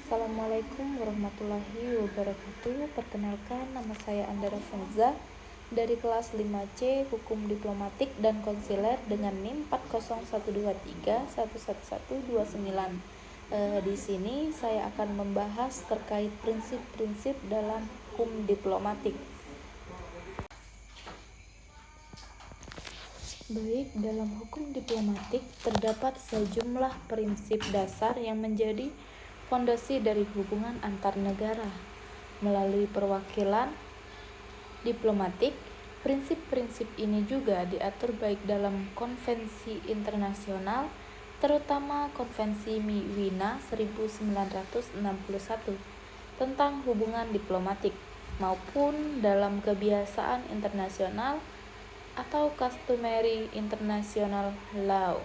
Assalamualaikum warahmatullahi wabarakatuh. Perkenalkan, nama saya Andara Fenza dari kelas 5C Hukum Diplomatik dan Konsuler dengan NIM 40123111129. Di sini saya akan membahas terkait prinsip-prinsip dalam hukum diplomatik. Baik, dalam hukum diplomatik terdapat sejumlah prinsip dasar yang menjadi fondasi dari hubungan antar negara. Melalui perwakilan diplomatik, prinsip-prinsip ini juga diatur baik dalam konvensi internasional, terutama Konvensi Wina 1961 tentang hubungan diplomatik, maupun dalam kebiasaan internasional atau customary international law,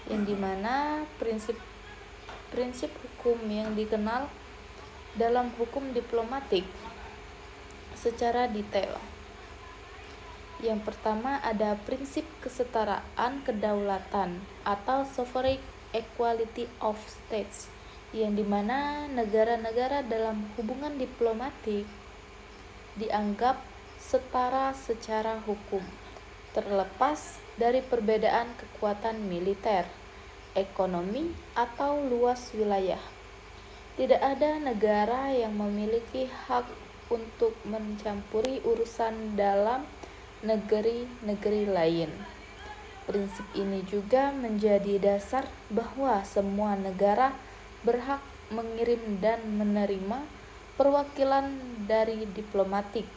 yang dimana prinsip hukum yang dikenal dalam hukum diplomatik secara detail. Yang pertama ada prinsip kesetaraan kedaulatan atau sovereign equality of states, yang dimana negara-negara dalam hubungan diplomatik dianggap setara secara hukum, terlepas dari perbedaan kekuatan militer, ekonomi, atau luas wilayah. Tidak ada negara yang memiliki hak untuk mencampuri urusan dalam negeri-negeri lain. Prinsip ini juga menjadi dasar bahwa semua negara berhak mengirim dan menerima perwakilan dari diplomatik.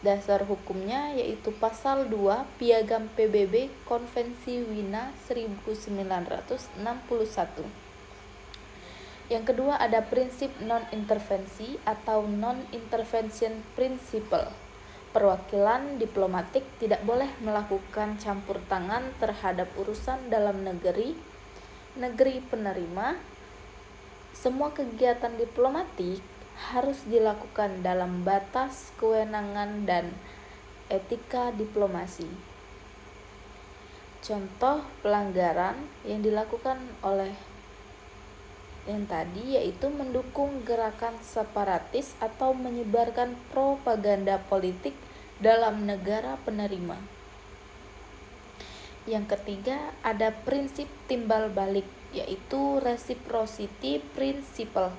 Dasar hukumnya yaitu Pasal 2 Piagam PBB Konvensi Wina 1961. Yang kedua ada prinsip non-intervensi atau non-intervention principle. Perwakilan diplomatik tidak boleh melakukan campur tangan terhadap urusan dalam negeri penerima. Semua kegiatan diplomatik harus dilakukan dalam batas kewenangan dan etika diplomasi. Contoh pelanggaran yang dilakukan oleh yang tadi yaitu mendukung gerakan separatis atau menyebarkan propaganda politik dalam negara penerima. Yang ketiga ada prinsip timbal balik, yaitu reciprocity principle.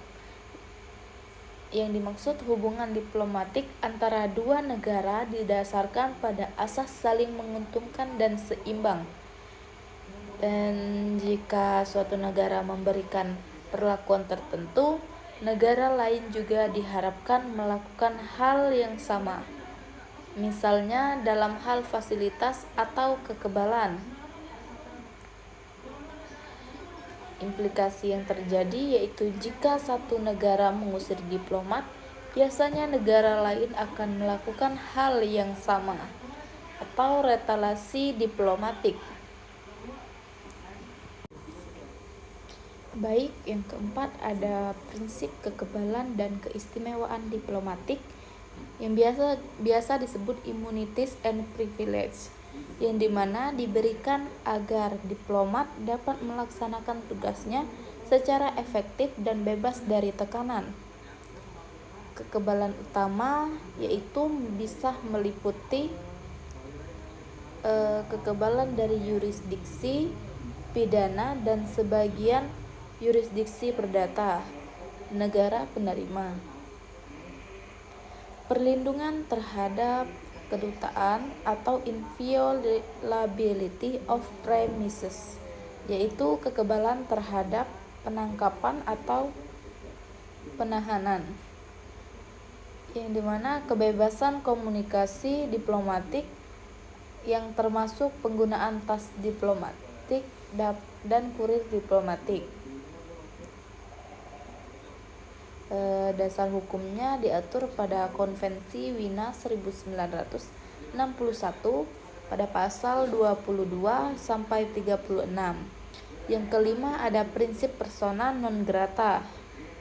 Yang dimaksud hubungan diplomatik antara dua negara didasarkan pada asas saling menguntungkan dan seimbang. Dan jika suatu negara memberikan perlakuan tertentu, negara lain juga diharapkan melakukan hal yang sama. Misalnya dalam hal fasilitas atau kekebalan. Implikasi yang terjadi yaitu jika satu negara mengusir diplomat, biasanya negara lain akan melakukan hal yang sama atau retaliasi diplomatik. Baik, yang keempat ada prinsip kekebalan dan keistimewaan diplomatik yang biasa disebut immunities and privilege, yang dimana diberikan agar diplomat dapat melaksanakan tugasnya secara efektif dan bebas dari tekanan. Kekebalan utama yaitu bisa meliputi kekebalan dari yurisdiksi pidana dan sebagian yurisdiksi perdata negara penerima. Perlindungan terhadap kedutaan atau inviolability of premises, yaitu kekebalan terhadap penangkapan atau penahanan, yang dimana kebebasan komunikasi diplomatik yang termasuk penggunaan tas diplomatik dan kurir diplomatik. Dasar hukumnya diatur pada Konvensi Wina 1961 pada pasal 22 sampai 36. Yang kelima ada prinsip persona non grata,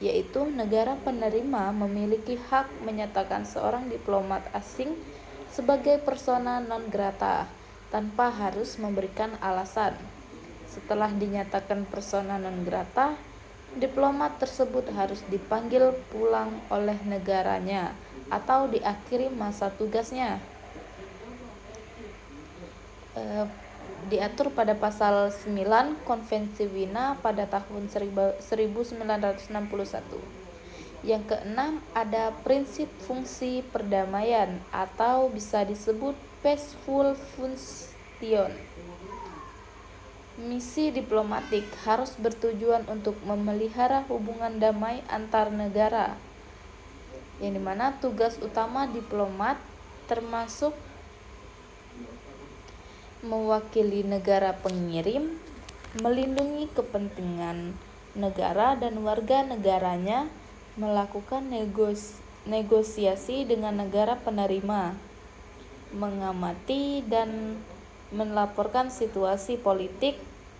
yaitu negara penerima memiliki hak menyatakan seorang diplomat asing sebagai persona non grata tanpa harus memberikan alasan. Setelah dinyatakan persona non grata, Diplomat tersebut harus dipanggil pulang oleh negaranya atau diakhiri masa tugasnya. Diatur pada pasal 9 Konvensi Wina pada tahun 1961. Yang keenam, ada prinsip fungsi perdamaian atau bisa disebut peaceful function. Misi diplomatik harus bertujuan untuk memelihara hubungan damai antar negara, yang dimana tugas utama diplomat termasuk mewakili negara pengirim, melindungi kepentingan negara dan warga negaranya, melakukan negosiasi dengan negara penerima, mengamati dan melaporkan situasi politik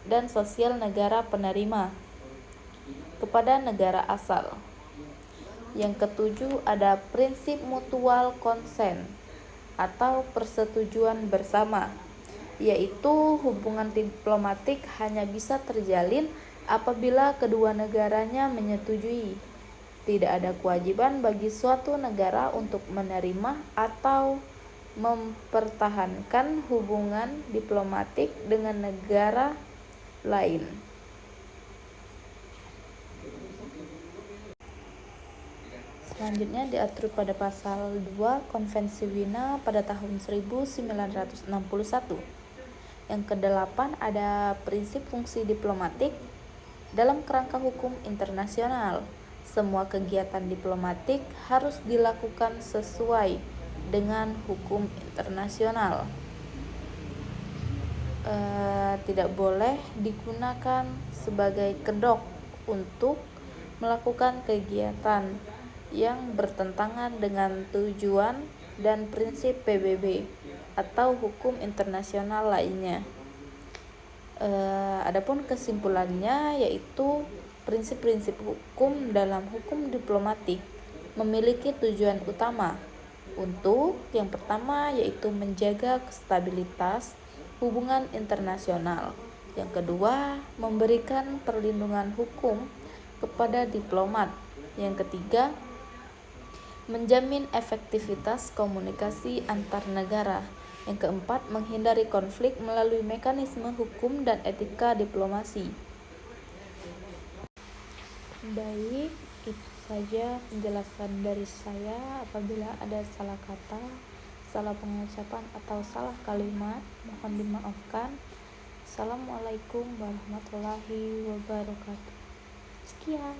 dan sosial negara penerima kepada negara asal. Yang ketujuh, ada prinsip mutual consent atau persetujuan bersama, yaitu hubungan diplomatik hanya bisa terjalin apabila kedua negaranya menyetujui. Tidak ada kewajiban bagi suatu negara untuk menerima atau mempertahankan hubungan diplomatik dengan negara lain. Selanjutnya diatur pada pasal 2 Konvensi Wina pada tahun 1961. Yang kedelapan, ada prinsip fungsi diplomatik dalam kerangka hukum internasional. Semua kegiatan diplomatik harus dilakukan sesuai dengan hukum internasional. Tidak boleh digunakan sebagai kedok untuk melakukan kegiatan yang bertentangan dengan tujuan dan prinsip PBB atau hukum internasional lainnya. Adapun kesimpulannya yaitu prinsip-prinsip hukum dalam hukum diplomatik memiliki tujuan utama untuk yang pertama yaitu menjaga stabilitas hubungan internasional. Yang kedua, memberikan perlindungan hukum kepada diplomat. Yang ketiga, menjamin efektivitas komunikasi antar negara. Yang keempat, menghindari konflik melalui mekanisme hukum dan etika diplomasi. Baik, itu saja penjelasan dari saya. Apabila ada salah kata, salah pengucapan atau salah kalimat, mohon dimaafkan. Assalamualaikum warahmatullahi wabarakatuh. Sekian.